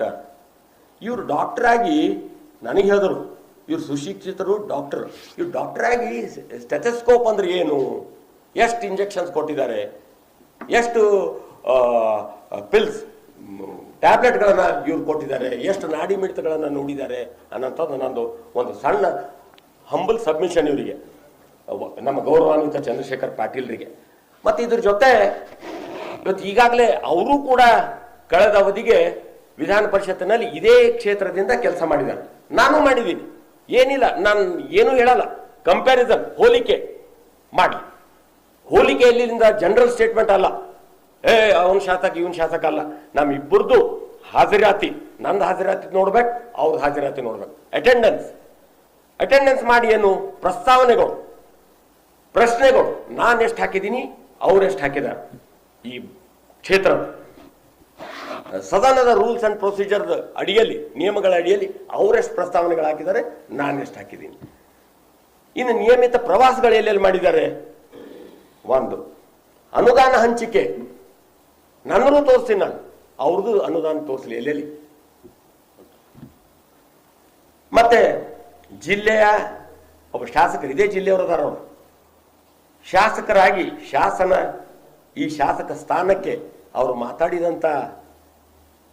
Doctor. ಇವರು doctor ಆಗಿ ನನಗೆ ಹೇಳಿದ್ರು, ಇವ್ರು ಸುಶಿಕ್ಷಿತರು ಡಾಕ್ಟರ್. ಇವ್ರು ಡಾಕ್ಟರ್ ಆಗಿ ಸ್ಟೆಥೋಸ್ಕೋಪ್ ಅಂದ್ರೆ ಏನು, ಎಷ್ಟು ಇಂಜೆಕ್ಷನ್ಸ್ ಕೊಟ್ಟಿದ್ದಾರೆ, ಎಷ್ಟು ಪಿಲ್ಸ್ ಟ್ಯಾಬ್ಲೆಟ್ಗಳನ್ನು ಇವ್ರು ಕೊಟ್ಟಿದ್ದಾರೆ, ಎಷ್ಟು ನಾಡಿ ಮಿಡಿತಗಳನ್ನು ನೋಡಿದ್ದಾರೆ ಅನ್ನೋಂಥದ್ದು ನಂದು ಒಂದು ಸಣ್ಣ ಹಂಬಲ್ ಸಬ್ಮಿಷನ್ ಇವರಿಗೆ, ನಮ್ಮ ಗೌರವಾನ್ವಿತ ಚಂದ್ರಶೇಖರ್ ಪಾಟೀಲ್ರಿಗೆ. ಮತ್ತು ಇದ್ರ ಜೊತೆ ಇವತ್ತು ಈಗಾಗಲೇ ಅವರು ಕೂಡ ಕಳೆದ ಅವಧಿಗೆ ವಿಧಾನ ಪರಿಷತ್ತಿನಲ್ಲಿ ಇದೇ ಕ್ಷೇತ್ರದಿಂದ ಕೆಲಸ ಮಾಡಿದ್ದಾರೆ, ನಾನು ಮಾಡಿದ್ದೀನಿ. ಏನಿಲ್ಲ, ನಾನು ಏನೂ ಹೇಳಲ್ಲ, ಕಂಪ್ಯಾರಿಸನ್ ಹೋಲಿಕೆ ಮಾಡಿ. ಹೋಲಿಕೆಯಲ್ಲಿಂದ ಜನರಲ್ ಸ್ಟೇಟ್ಮೆಂಟ್ ಅಲ್ಲ, ಅವನ ಶಾಸಕ ಇವನ್ ಶಾಸಕ ಅಲ್ಲ. ನಮ್ಮಿಬ್ಬರದು ಹಾಜರಾತಿ, ನಂದು ಹಾಜರಾತಿ ನೋಡ್ಬೇಕು, ಅವ್ರದ್ದು ಹಾಜರಾತಿ ನೋಡ್ಬೇಕು. ಅಟೆಂಡೆನ್ಸ್ ಮಾಡಿ ಏನು ಪ್ರಸ್ತಾವನೆಗಳು, ಪ್ರಶ್ನೆಗಳು, ನಾನು ಎಷ್ಟು ಹಾಕಿದ್ದೀನಿ, ಅವ್ರು ಎಷ್ಟು ಹಾಕಿದ್ದಾರೆ. ಈ ಕ್ಷೇತ್ರ ಸದನದ ರೂಲ್ಸ್ ಅಂಡ್ ಪ್ರೊಸೀಜರ್ ಅಡಿಯಲ್ಲಿ, ನಿಯಮಗಳ ಅಡಿಯಲ್ಲಿ ಅವರೆಷ್ಟು ಪ್ರಸ್ತಾವನೆಗಳು ಹಾಕಿದ್ದಾರೆ, ನಾನು ಎಷ್ಟು ಹಾಕಿದ್ದೀನಿ. ಇನ್ನು ನಿಯಮಿತ ಪ್ರವಾಸಗಳು ಎಲ್ಲೆಲ್ಲಿ ಮಾಡಿದ್ದಾರೆ, ಒಂದು ಅನುದಾನ ಹಂಚಿಕೆ ನನ್ನೂ ತೋರಿಸ್ತೀನಿ, ನಾನು ಅವ್ರದ್ದು ಅನುದಾನ ತೋರಿಸಲಿ ಎಲ್ಲೆಲ್ಲಿ. ಮತ್ತೆ ಜಿಲ್ಲೆಯ ಒಬ್ಬ ಶಾಸಕರು, ಇದೇ ಜಿಲ್ಲೆಯವರದಾರ ಅವರು, ಶಾಸಕರಾಗಿ ಈ ಶಾಸಕ ಸ್ಥಾನಕ್ಕೆ ಅವರು ಮಾತಾಡಿದಂಥ,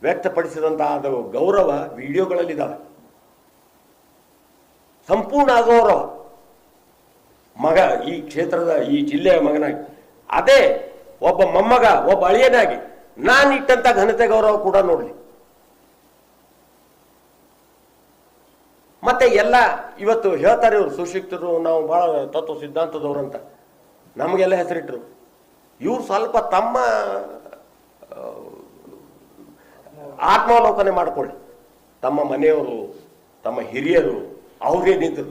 ವ್ಯಕ್ತಪಡಿಸಿದಂಥ ಅದು ಗೌರವ ವಿಡಿಯೋಗಳಲ್ಲಿದ್ದಾವೆ. ಸಂಪೂರ್ಣ ಅಗೌರವ. ಮಗ, ಈ ಕ್ಷೇತ್ರದ ಈ ಜಿಲ್ಲೆಯ ಮಗನಾಗಿ, ಅದೇ ಒಬ್ಬ ಮೊಮ್ಮಗ, ಒಬ್ಬ ಅಳಿಯನಾಗಿ ನಾನು ಇಟ್ಟಂತ ಘನತೆ ಗೌರವ ಕೂಡ ನೋಡ್ಲಿ. ಮತ್ತೆ ಎಲ್ಲ ಇವತ್ತು ಹೇಳ್ತಾರೆ ಇವರು ಸುಶಿಕ್ಷಿತರು, ನಾವು ಬಹಳ ತತ್ವ ಸಿದ್ಧಾಂತದವ್ರಂತ ನಮಗೆಲ್ಲ ಹೆಸರಿಟ್ರು. ಇವ್ರು ಸ್ವಲ್ಪ ತಮ್ಮ ಆತ್ಮಾವಲೋಕನೆ ಮಾಡ್ಕೊಳ್ಳಿ. ತಮ್ಮ ಮನೆಯವರು, ತಮ್ಮ ಹಿರಿಯರು ಅವ್ರೇನಿದ್ರು,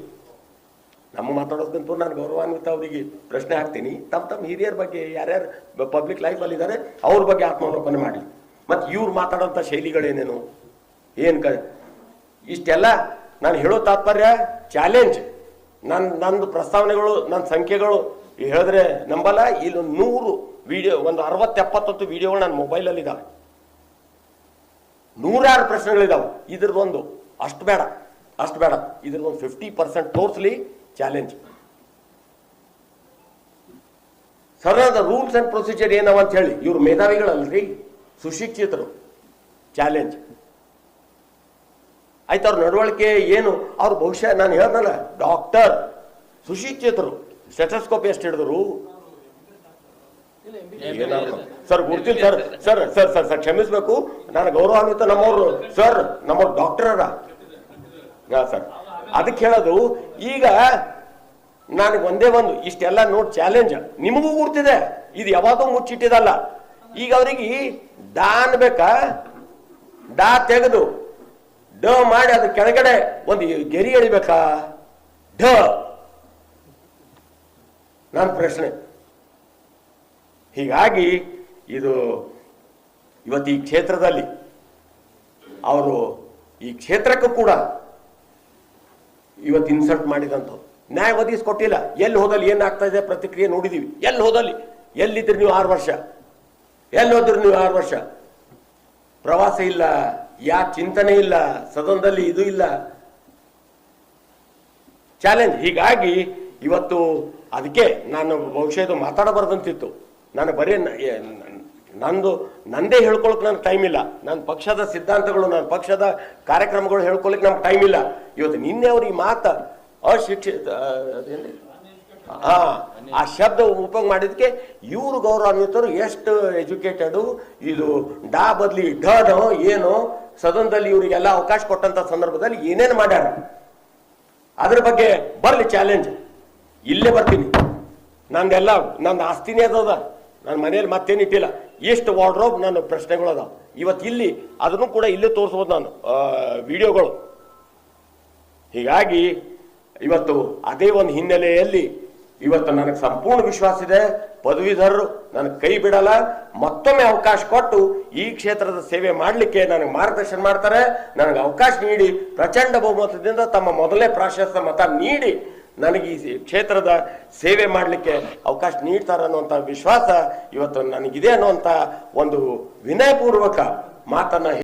ನಮ್ಮ ಮಾತಾಡೋದಕ್ಕಂತೂ ನಾನು ಗೌರವಾನ್ವಿತ ಅವರಿಗೆ ಪ್ರಶ್ನೆ ಹಾಕ್ತೀನಿ. ತಮ್ಮ ಹಿರಿಯರ ಬಗ್ಗೆ, ಯಾರ್ಯಾರು ಪಬ್ಲಿಕ್ ಲೈಫಲ್ಲಿ ಇದ್ದಾರೆ ಅವ್ರ ಬಗ್ಗೆ ಆತ್ಮಾವಲೋಕನೆ ಮಾಡಿ. ಮತ್ತು ಇವ್ರು ಮಾತಾಡೋಂಥ ಶೈಲಿಗಳೇನೇನು, ಇಷ್ಟೆಲ್ಲ ನಾನು ಹೇಳೋ ತಾತ್ಪರ್ಯ ಚಾಲೆಂಜ್. ನಂದು ಪ್ರಸ್ತಾವನೆಗಳು, ನನ್ನ ಸಂಖ್ಯೆಗಳು ಹೇಳಿದ್ರೆ ನಂಬಲ್ಲ. ಇಲ್ಲಿ 100 ವಿಡಿಯೋ, ಒಂದು 60-70 ವಿಡಿಯೋಗಳು ನನ್ನ ಮೊಬೈಲಲ್ಲಿ ಇದ್ದಾವೆ. 100 ಪ್ರಶ್ನೆಗಳಿದ್ದಾವೆ. ಇದ್ರದ್ದೊಂದು ಅಷ್ಟು ಬೇಡ, ಇದ್ರದ್ದೊಂದು 50% ತೋರಿಸ್ಲಿ ಚಾಲೆಂಜ್. ಸದನದ ರೂಲ್ಸ್ ಅಂಡ್ ಪ್ರೊಸೀಜರ್ ಏನವ ಅಂತ ಹೇಳಿ, ಇವ್ರು ಮೇಧಾವಿಗಳಲ್ರಿ, ಸುಶಿಕ್ಷಿತರು. ಚಾಲೆಂಜ್ ಆಯ್ತು. ಅವ್ರ ನಡವಳಿಕೆ ಏನು, ಅವ್ರು ಬಹುಶಃ ನಾನು ಹೇಳ್ದಲ್ಲ, ಡಾಕ್ಟರ್, ಸುಶಿಕ್ಷಿತರು. ಸ್ಟೆಥೋಸ್ಕೋಪ್ ಎಷ್ಟು ಹಿಡಿದ್ರು ಸರ್ ಗೊತ್ತಿಲ್ಲ ಸರ್ ಕ್ಷಮಿಸ್ಬೇಕು, ನಾನು ಗೌರವಾನ್ವಿತ ನಮ್ಮವ್ರು ಸರ್, ನಮ್ಮವ್ರು ಡಾಕ್ಟರ್ ಅದ ಸರ್. ಅದಕ್ಕೆ ಹೇಳೋದು, ಈಗ ನನಗೆ ಒಂದೇ ಒಂದು ಇಷ್ಟೆಲ್ಲ ನೋಡಿ ಚಾಲೆಂಜ್ ನಿಮಗೂ ಗುರ್ತಿದೆ, ಇದು ಯಾವಾಗೂ ಮುಚ್ಚಿಟ್ಟಿದಲ್ಲ. ಈಗ ಅವ್ರಿಗೆ ಡಾ ಅನ್ಬೇಕಾ, ಡಾ ತೆಗೆದು ಡ ಮಾಡಿ ಅದ್ರ ಕೆಳಗಡೆ ಒಂದು ಗೆರಿ ಎಳಿಬೇಕಾ, ಢ. ನನ್ನ ಪ್ರಶ್ನೆ. ಹೀಗಾಗಿ ಇದು ಇವತ್ತು ಈ ಕ್ಷೇತ್ರದಲ್ಲಿ ಅವರು ಈ ಕ್ಷೇತ್ರಕ್ಕೂ ಕೂಡ ಇವತ್ತು ಇನ್ಸಲ್ಟ್ ಮಾಡಿದಂಥವ್ರು, ನ್ಯಾಯ ಒದಗಿಸ್ಕೊಟ್ಟಿಲ್ಲ. ಎಲ್ಲಿ ಹೋದಲ್ಲಿ ಏನಾಗ್ತಾ ಇದೆ ಪ್ರತಿಕ್ರಿಯೆ ನೋಡಿದೀವಿ. ಎಲ್ಲಿ ಹೋದಲ್ಲಿ, ಎಲ್ಲಿದ್ರಿ ನೀವು 6 ವರ್ಷ, ಎಲ್ಲಿ ಹೋದ್ರಿ ನೀವು 6 ವರ್ಷ? ಪ್ರವಾಸ ಇಲ್ಲ, ಚಿಂತನೆ ಇಲ್ಲ, ಸದನದಲ್ಲಿ ಇದು ಇಲ್ಲ, ಚಾಲೆಂಜ್. ಹೀಗಾಗಿ ಇವತ್ತು ಅದಕ್ಕೆ ನಾನು ಬಹುಶಃ ಇದು ಮಾತಾಡಬಾರ್ದಂತಿತ್ತು. ನಾನು ಬರೀ ನಂದೇ ಹೇಳ್ಕೊಳಕ್ ನನಗೆ ಟೈಮ್ ಇಲ್ಲ. ನನ್ನ ಪಕ್ಷದ ಸಿದ್ಧಾಂತಗಳು, ನನ್ನ ಪಕ್ಷದ ಕಾರ್ಯಕ್ರಮಗಳು ಹೇಳ್ಕೊಳಕ್ ನಮ್ಗೆ ಟೈಮ್ ಇಲ್ಲ. ಇವತ್ತು ನಿನ್ನೆ ಅವ್ರು ಈ ಮಾತು ಅಶಿಕ್ಷಿತ ಆ ಶಬ್ದ ಉಪಯೋಗ ಮಾಡಿದಕ್ಕೆ ಇವರು ಗೌರವಾನ್ವಿತರು ಎಷ್ಟು ಎಜುಕೇಟೆಡು, ಇದು ಡಾ ಬದ್ಲಿ ಢನೋ ಏನೋ, ಸದನದಲ್ಲಿ ಇವರಿಗೆಲ್ಲ ಅವಕಾಶ ಕೊಟ್ಟಂತ ಸಂದರ್ಭದಲ್ಲಿ ಏನೇನು ಮಾಡ್ಯಾರ ಅದ್ರ ಬಗ್ಗೆ ಬರ್ಲಿ ಚಾಲೆಂಜ್. ಇಲ್ಲೇ ಬರ್ತೀನಿ, ನಂದು ಆಸ್ತಿನೇ ಅದ, ನನ್ನ ಮನೆಯಲ್ಲಿ ಮತ್ತೇನಿಟ್ಟಿಲ್ಲ, ಎಷ್ಟು ವಾರ್ಡ್ರೋಬ್ ನನ್ನ ಪ್ರಶ್ನೆಗಳು ಅದಾವ. ಇವತ್ತು ಇಲ್ಲಿ ಅದನ್ನು ಕೂಡ ಇಲ್ಲೇ ತೋರಿಸ್ಬೋದು ನಾನು ವಿಡಿಯೋಗಳು. ಹೀಗಾಗಿ ಇವತ್ತು ಅದೇ ಒಂದು ಹಿನ್ನೆಲೆಯಲ್ಲಿ ಇವತ್ತು ನನಗೆ ಸಂಪೂರ್ಣ ವಿಶ್ವಾಸ ಇದೆ, ಪದವೀಧರರು ನನಗೆ ಕೈ ಬಿಡಲ್ಲ. ಮತ್ತೊಮ್ಮೆ ಅವಕಾಶ ಕೊಟ್ಟು ಈ ಕ್ಷೇತ್ರದ ಸೇವೆ ಮಾಡಲಿಕ್ಕೆ ನನಗೆ ಮಾರ್ಗದರ್ಶನ ಮಾಡ್ತಾರೆ. ನನಗೆ ಅವಕಾಶ ನೀಡಿ ಪ್ರಚಂಡ ಬಹುಮತದಿಂದ ತಮ್ಮ ಮೊದಲನೇ ಪ್ರಾಶಸ್ತ್ಯ ಮತ ನೀಡಿ ನನಗೆ ಈ ಕ್ಷೇತ್ರದ ಸೇವೆ ಮಾಡಲಿಕ್ಕೆ ಅವಕಾಶ ನೀಡ್ತಾರೆ ಅನ್ನುವಂಥ ವಿಶ್ವಾಸ ಇವತ್ತು ನನಗಿದೆ ಅನ್ನುವಂಥ ಒಂದು ವಿನಯಪೂರ್ವಕ ಮಾತನ್ನ